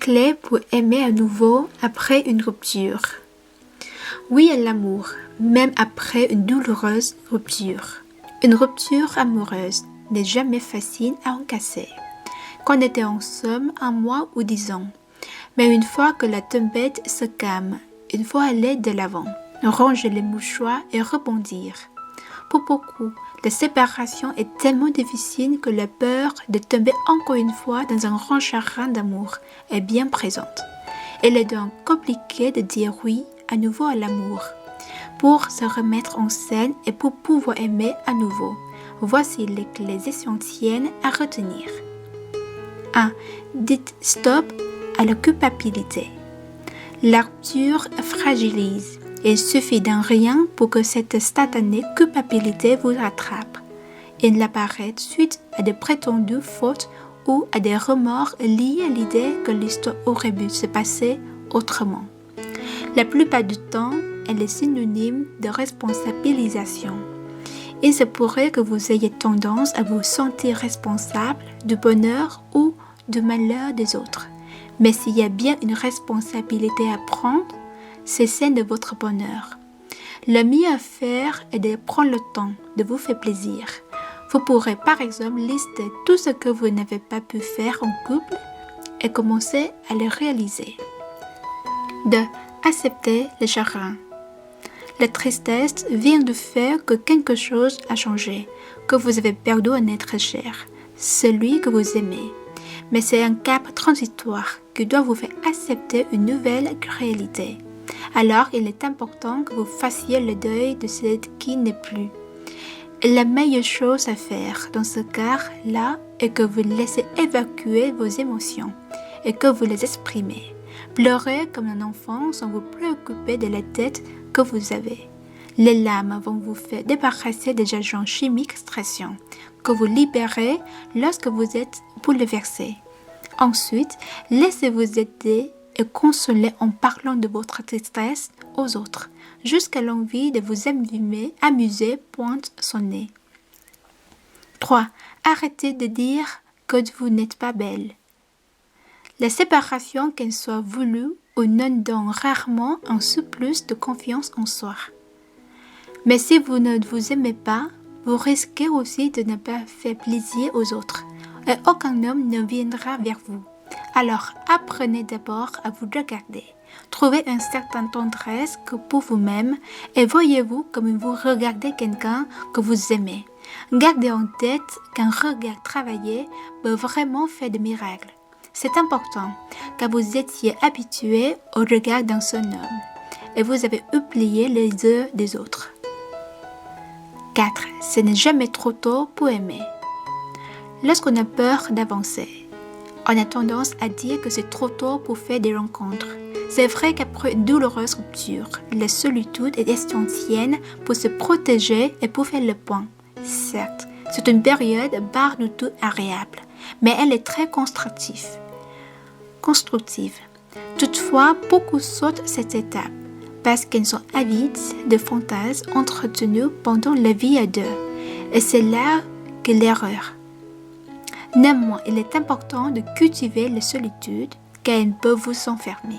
clés pour aimer à nouveau après une rupture. Oui à l'amour, même après une douloureuse rupture. Une rupture amoureuse n'est jamais facile à encasser. Qu'on était en somme 1 mois ou 10 ans. Mais une fois que la tempête se calme, il faut aller de l'avant, ranger les mouchoirs et rebondir. Pour beaucoup, la séparation est tellement difficile que la peur de tomber encore une fois dans un grand chagrin d'amour est bien présente. Il est donc compliqué de dire oui à nouveau à l'amour. Pour se remettre en scène et pour pouvoir aimer à nouveau, voici les clés essentielles à retenir. 1. Dites stop à la culpabilité. La rupture fragilise. Il suffit d'un rien pour que cette satanée culpabilité vous rattrape. Il apparaît suite à de prétendues fautes ou à des remords liés à l'idée que l'histoire aurait pu se passer autrement. La plupart du temps, elle est synonyme de responsabilisation. Il se pourrait que vous ayez tendance à vous sentir responsable du bonheur ou du malheur des autres. Mais s'il y a bien une responsabilité à prendre, c'est celle de votre bonheur. Le mieux à faire est de prendre le temps de vous faire plaisir. Vous pourrez par exemple lister tout ce que vous n'avez pas pu faire en couple et commencer à le réaliser. 2. Accepter le chagrin. La tristesse vient du fait que quelque chose a changé, que vous avez perdu un être cher, celui que vous aimez. Mais c'est un cap transitoire qui doit vous faire accepter une nouvelle réalité. Alors, il est important que vous fassiez le deuil de ce qui n'est plus. La meilleure chose à faire dans ce cas-là est que vous laissez évacuer vos émotions et que vous les exprimez. Pleurez comme un enfant sans vous préoccuper de la tête que vous avez. Les larmes vont vous faire débarrasser des agents chimiques stressants que vous libérez lorsque vous êtes bouleversé. Ensuite, laissez-vous aider et consoler en parlant de votre tristesse aux autres, jusqu'à l'envie de vous amuser pointe son nez. 3. Arrêtez de dire que vous n'êtes pas belle. La séparation, qu'elle soit voulue ou non, donne rarement un surplus de confiance en soi. Mais si vous ne vous aimez pas, vous risquez aussi de ne pas faire plaisir aux autres, et aucun homme ne viendra vers vous. Alors apprenez d'abord à vous regarder. Trouvez une certaine tendresse pour vous-même et voyez-vous comme vous regardez quelqu'un que vous aimez. Gardez en tête qu'un regard travaillé peut vraiment faire des miracles. C'est important car vous étiez habitué au regard d'un seul homme et vous avez oublié les yeux des autres. 4. Ce n'est jamais trop tôt pour aimer. Lorsqu'on a peur d'avancer, on a tendance à dire que c'est trop tôt pour faire des rencontres. C'est vrai qu'après une douloureuse rupture, la solitude est essentielle pour se protéger et pour faire le point. Certes, c'est une période barre de tout agréable, mais elle est très constructive. Toutefois, beaucoup sautent cette étape parce qu'ils sont avides de fantasmes entretenus pendant la vie à deux. Et c'est là qu'est l'erreur. Néanmoins, il est important de cultiver la solitude car elle peut vous enfermer.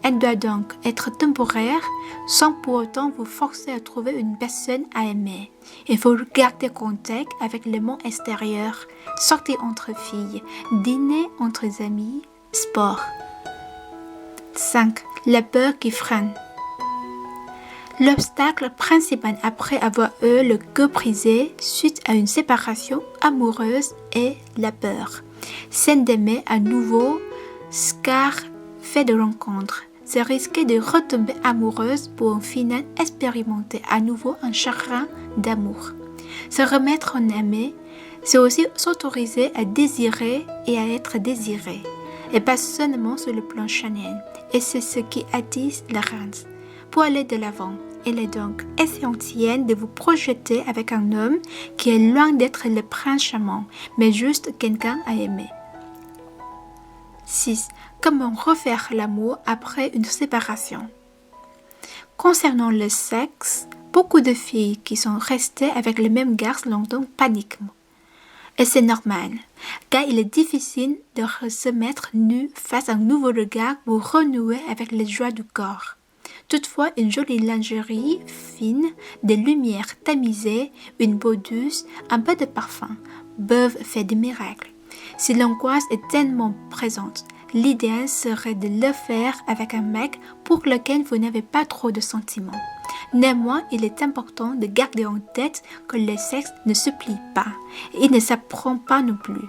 Elle doit donc être temporaire sans pour autant vous forcer à trouver une personne à aimer. Il faut garder contact avec le monde extérieur, sortir entre filles, dîner entre amis, sport. 5. La peur qui freine. L'obstacle principal après avoir eu le cœur brisé suite à une séparation amoureuse est la peur. Celle d'aimer à nouveau, car fait de rencontres, c'est risquer de retomber amoureuse pour au final expérimenter à nouveau un chagrin d'amour. Se remettre en aimer, c'est aussi s'autoriser à désirer et à être désiré, et pas seulement sur le plan charnel, et c'est ce qui attise la rance. Pour aller de l'avant, il est donc essentiel de vous projeter avec un homme qui est loin d'être le prince charmant, mais juste quelqu'un à aimer. 6. Comment refaire l'amour après une séparation? Concernant le sexe, beaucoup de filles qui sont restées avec le même garçon longtemps paniquent. Et c'est normal, car il est difficile de se mettre nu face à un nouveau regard pour renouer avec les joies du corps. Toutefois, une jolie lingerie fine, des lumières tamisées, une peau douce, un peu de parfum peuvent faire des miracles. Si l'angoisse est tellement présente, l'idéal serait de le faire avec un mec pour lequel vous n'avez pas trop de sentiments. Néanmoins, il est important de garder en tête que le sexe ne se plie pas et ne s'apprend pas non plus.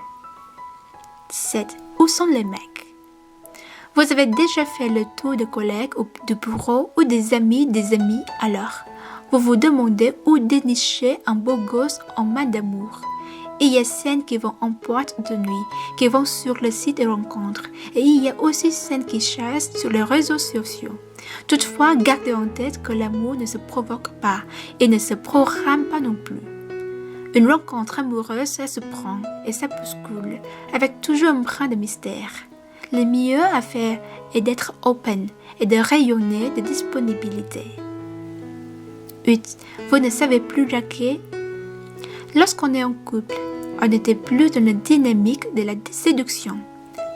7. Où sont les mecs? Vous avez déjà fait le tour de collègues ou de bureau ou des amis, alors vous vous demandez où dénicher un beau gosse en main d'amour. Il y a celles qui vont en boîte de nuit, qui vont sur le site de rencontres, et il y a aussi celles qui chassent sur les réseaux sociaux. Toutefois, gardez en tête que l'amour ne se provoque pas et ne se programme pas non plus. Une rencontre amoureuse, ça se prend et ça bouscule, avec toujours un brin de mystère. Le mieux à faire est d'être open et de rayonner de disponibilité. 8. Vous ne savez plus draguer. Lorsqu'on est en couple, on n'était plus dans la dynamique de la séduction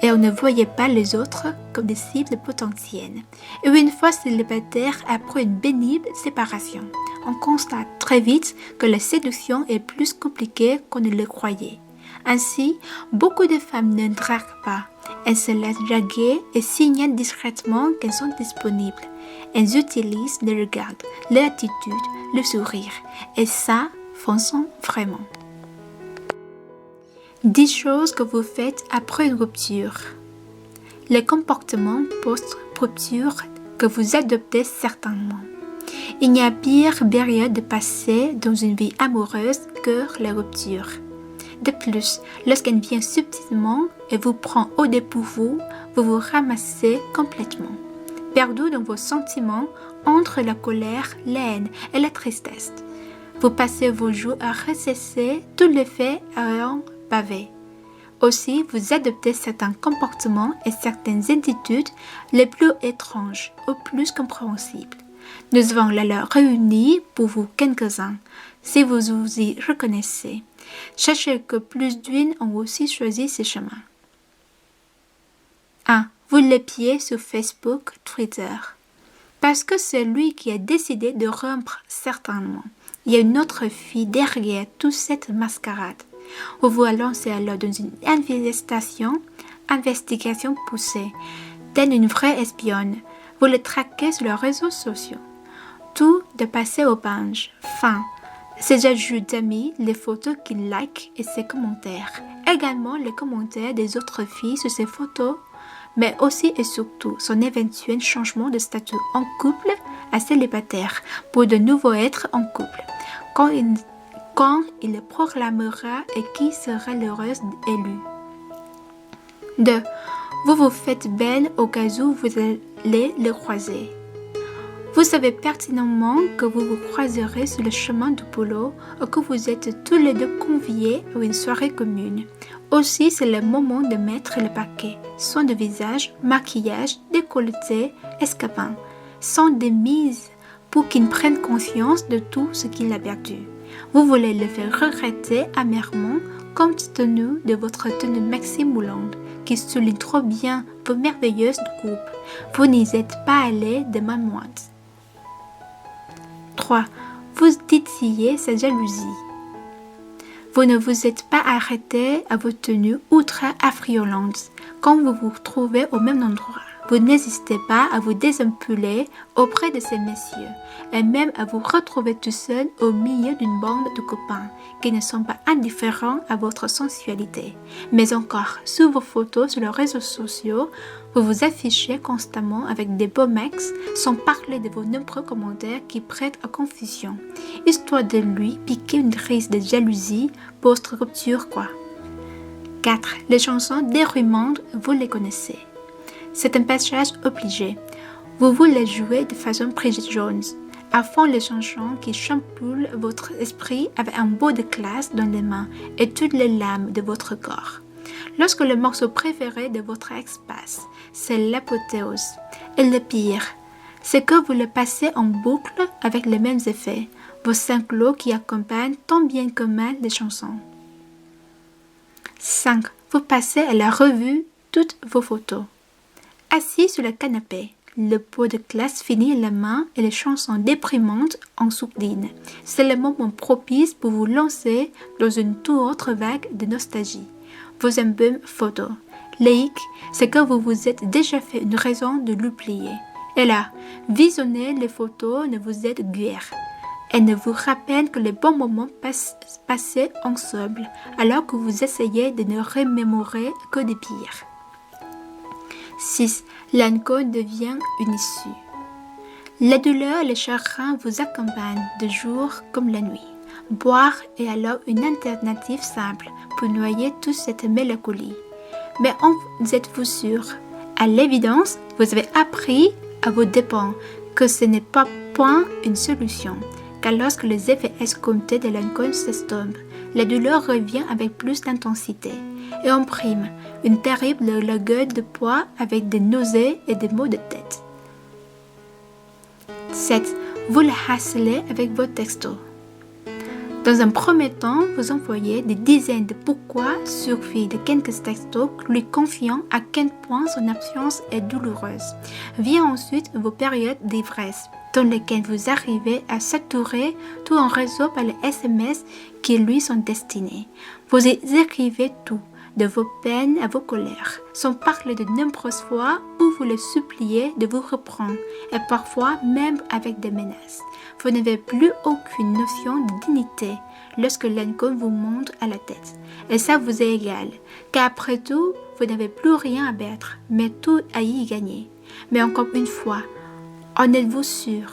et on ne voyait pas les autres comme des cibles potentielles. Et une fois célibataire après une pénible séparation, on constate très vite que la séduction est plus compliquée qu'on ne le croyait. Ainsi, beaucoup de femmes ne draguent pas. Elles se laissent draguer et signalent discrètement qu'elles sont disponibles. Elles utilisent le regard, l'attitude, le sourire. Et ça, fonctionne vraiment. 10 choses que vous faites après une rupture. Les comportements post-rupture que vous adoptez certainement. Il n'y a pire période de passer dans une vie amoureuse que la rupture. De plus, lorsqu'elle vient subtilement et vous prend au dépourvu, vous vous ramassez complètement. Perdu dans vos sentiments entre la colère, la haine et la tristesse. Vous passez vos jours à ressasser tous les faits à un pavé. Aussi, vous adoptez certains comportements et certaines attitudes les plus étranges ou plus compréhensibles. Nous avons la réunis pour vous quelques-uns, si vous vous y reconnaissez. Sachez que plus d'une ont aussi choisi ces chemins. 1. Vous l'épiez sur Facebook, Twitter. Parce que c'est lui qui a décidé de rompre certainement. Il y a une autre fille derrière toute cette mascarade. Vous vous lancez alors dans une investigation poussée, telle une vraie espionne. Vous le traquez sur les réseaux sociaux. Tout de passer au binge. Fin. Ses ajouts d'amis, les photos qu'il like et ses commentaires. Également les commentaires des autres filles sur ses photos, mais aussi et surtout son éventuel changement de statut en couple à célibataire pour de nouveau être en couple. Quand il le proclamera et qui sera l'heureuse élue. 2. Vous vous faites belle au cas où vous allez le croiser. Vous savez pertinemment que vous vous croiserez sur le chemin du boulot ou que vous êtes tous les deux conviés à une soirée commune. Aussi, c'est le moment de mettre le paquet. Soin de visage, maquillage, décolleté, escapin. Sans des mises pour qu'il prenne conscience de tout ce qu'il a perdu. Vous voulez le faire regretter amèrement compte tenu de votre tenue maxi moulante qui souligne trop bien vos merveilleuses coupes. Vous n'y êtes pas allé de main moite. 3. Vous titillez sa jalousie. Vous ne vous êtes pas arrêté à vos tenues ultra affriolantes quand vous vous trouvez au même endroit. Vous n'hésitez pas à vous désampuler auprès de ces messieurs et même à vous retrouver tout seul au milieu d'une bande de copains qui ne sont pas indifférents à votre sensualité. Mais encore, sur vos photos sur les réseaux sociaux, vous vous affichez constamment avec des beaux mecs sans parler de vos nombreux commentaires qui prêtent à confusion, histoire de lui piquer une crise de jalousie post-rupture quoi. 4. Les chansons dérumantes, vous les connaissez. C'est un passage obligé. Vous voulez jouer de façon Bridget Jones, à fond les chansons qui chamboulent votre esprit avec un beau de classe dans les mains et toutes les lames de votre corps. Lorsque le morceau préféré de votre ex passe, c'est l'apothéose. Et le pire, c'est que vous le passez en boucle avec les mêmes effets, vos sanglots qui accompagnent tant bien que mal les chansons. 5. Vous passez à la revue toutes vos photos. Assis sur le canapé, le pot de glace fini à la main et les chansons déprimantes en sourdine. C'est le moment propice pour vous lancer dans une toute autre vague de nostalgie. Vos albums photos. Laïque, c'est que vous vous êtes déjà fait une raison de l'oublier. Et là, visionner les photos ne vous aide guère. Elles ne vous rappellent que les bons moments passés ensemble, alors que vous essayez de ne remémorer que des pires. 6. L'alcool devient une issue. La douleur et le chagrin vous accompagnent de jour comme la nuit. Boire est alors une alternative simple pour noyer toute cette mélancolie. Mais en êtes-vous sûr? À l'évidence, vous avez appris à vos dépens que ce n'est pas point une solution, car lorsque les effets escomptés de l'alcool s'estompent, la douleur revient avec plus d'intensité et en prime une terrible gueule de poids avec des nausées et des maux de tête. 7. Vous le harcelez avec vos textos. Dans un premier temps, vous envoyez des dizaines de pourquoi suivis de quelques textos lui confiant à quel point son absence est douloureuse. Vient ensuite vos périodes d'ivresse, dans lesquelles vous arrivez à saturer tout un réseau par les SMS qui lui sont destinés. Vous écrivez tout, de vos peines à vos colères, sans parler de nombreuses fois où vous le suppliez de vous reprendre, et parfois même avec des menaces. Vous n'avez plus aucune notion de dignité lorsque l'alcool vous monte à la tête. Et ça vous est égal, car après tout, vous n'avez plus rien à perdre, mais tout à y gagner. Mais encore une fois, en êtes-vous sûr?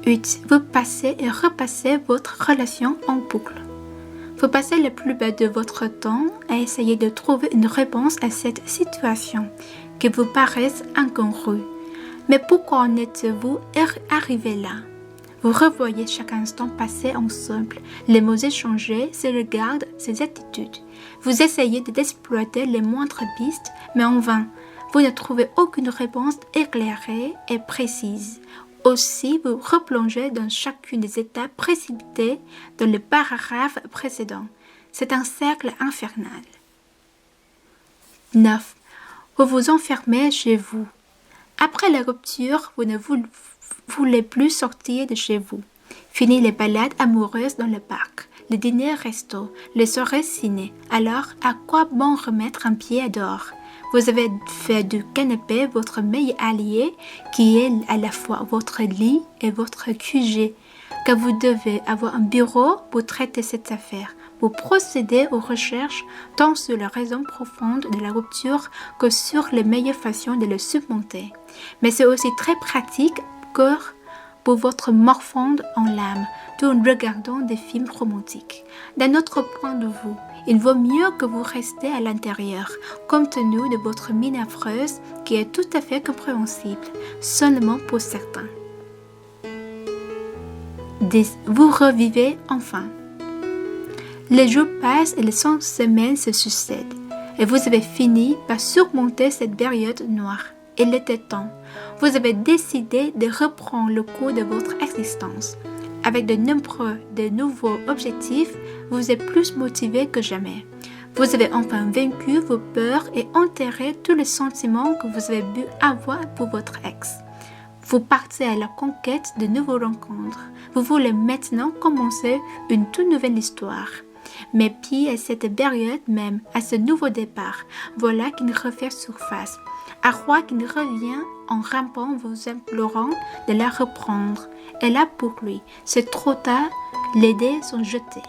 8. Vous passez et repassez votre relation en boucle. Vous passez la plupart de votre temps à essayer de trouver une réponse à cette situation qui vous paraisse incongrue. Mais pourquoi en êtes-vous arrivé là? Vous revoyez chaque instant passé ensemble, les mots échangés, ses regards, ses attitudes. Vous essayez d'exploiter les moindres pistes, mais en vain. Vous ne trouvez aucune réponse éclairée et précise. Aussi, vous replongez dans chacune des étapes précipitées dans le paragraphe précédent. C'est un cercle infernal. 9. Vous vous enfermez chez vous. Après la rupture, vous ne voulez plus sortir de chez vous. Fini les balades amoureuses dans le parc, les dîners resto, les soirées ciné. Alors, à quoi bon remettre un pied dehors? Vous avez fait du canapé votre meilleur allié qui est à la fois votre lit et votre QG, car vous devez avoir un bureau pour traiter cette affaire. Vous procédez aux recherches tant sur la raison profonde de la rupture que sur les meilleures façons de le surmonter. Mais c'est aussi très pratique pour votre morfondre en l'âme, tout en regardant des films romantiques. D'un autre point de vue, il vaut mieux que vous restiez à l'intérieur, compte tenu de votre mine affreuse qui est tout à fait compréhensible, seulement pour certains. 10. Vous revivez enfin. Les jours passent et les 100 semaines se succèdent, et vous avez fini par surmonter cette période noire. Il était temps. Vous avez décidé de reprendre le cours de votre existence. Avec de nouveaux objectifs, vous êtes plus motivé que jamais. Vous avez enfin vaincu vos peurs et enterré tous les sentiments que vous avez pu avoir pour votre ex. Vous partez à la conquête de nouvelles rencontres. Vous voulez maintenant commencer une toute nouvelle histoire. Mais pire à cette période même, à ce nouveau départ, voilà qu'il refait surface. À roi qu'il revient en rampant vous implorant de la reprendre. Et là pour lui, c'est trop tard, les dés sont jetés.